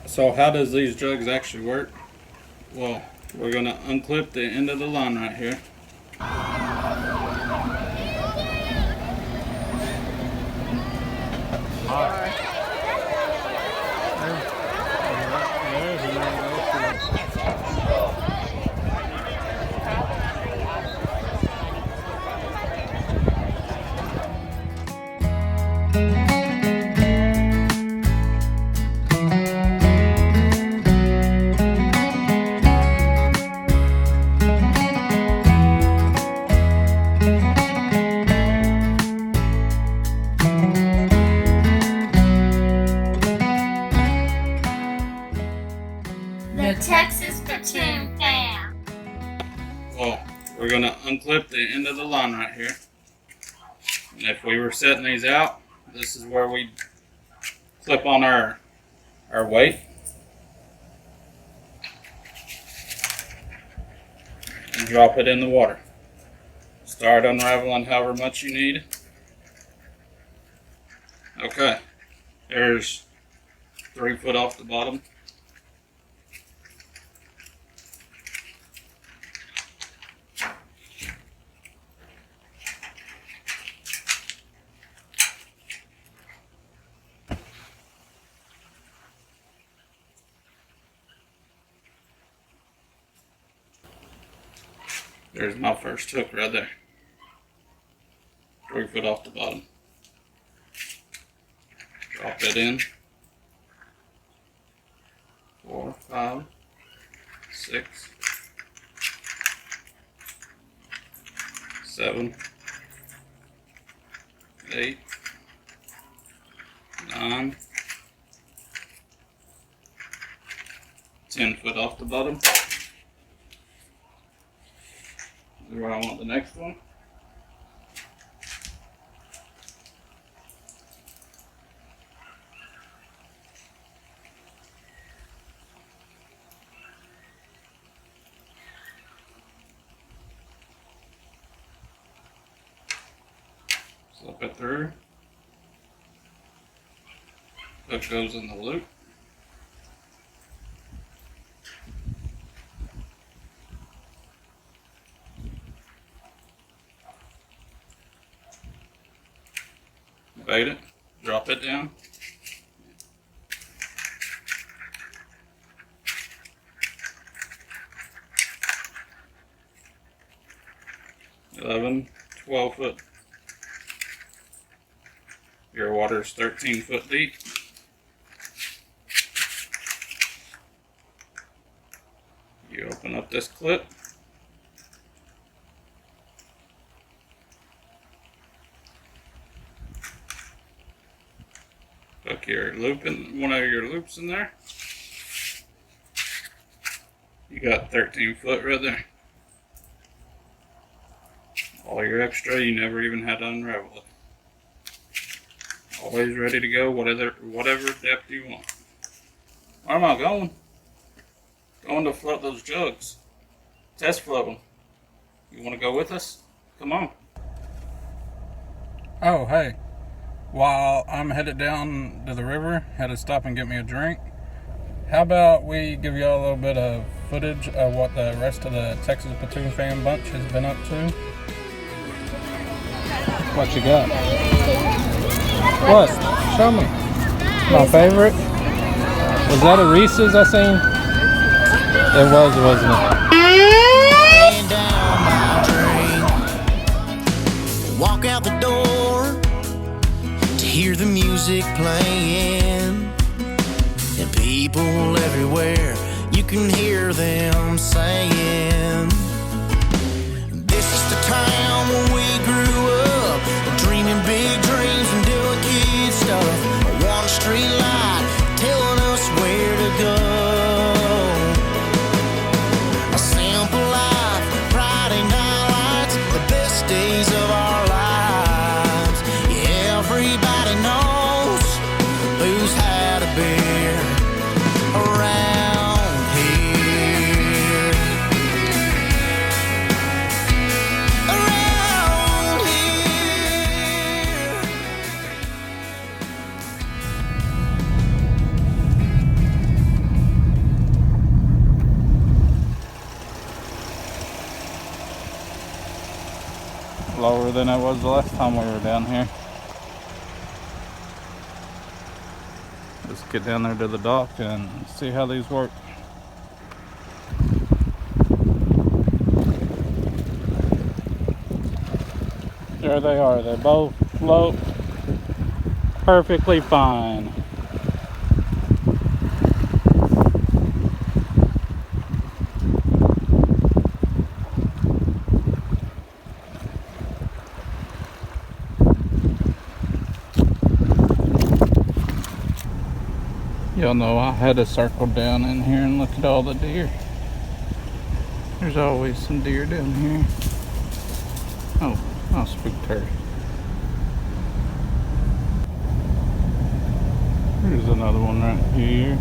So how does these jugs actually work? Well, we're going to unclip the end of the line right here. The Texas Platoon Fam. Well, we're going to unclip the end of the line right here. And if we were setting these out, this is where we clip on our weight. And drop it in the water. Start unraveling however much you need. Okay, there's 3 foot off the bottom. There's my first hook right there. 3 foot off the bottom. Drop it in. 4, 5, 6, 7, 8, 9, 10 foot off the bottom. Where I want the next one. Slip it through. Hook goes in the loop. Bait it, drop it down. $11, 12 foot. Your water's 13 foot deep. You open up this clip. Hook your loop in one of your loops in there. You got 13 foot right there. All your extra, you never even had to unravel it. Always ready to go, whatever depth you want. Where am I going? Going to float those jugs. Test float them. You want to go with us? Come on. Oh, hey. While I'm headed down to the river, had to stop and get me a drink. How about we give y'all a little bit of footage of what the rest of the Texas Platoon Fan bunch has been up to? What you got? What? Show me. My favorite? Was that a Reese's I seen? It was, wasn't it? Walk out the door to hear the music playing, and people everywhere, you can hear them saying, this is the town where we grew up, dreaming big dreams and doing kid stuff. One street light telling us where to go. A simple life, Friday night lights, the best days of our lives. Yeah, everybody knows who's had a beer around here. Around lower than it was the last time we were down here. Let's get down there to the dock and see how these work. There they are. They both float perfectly fine. Y'all know I had to circle down in here and look at all the deer. There's always some deer down here. Oh, I spooked her. Here's another one right here.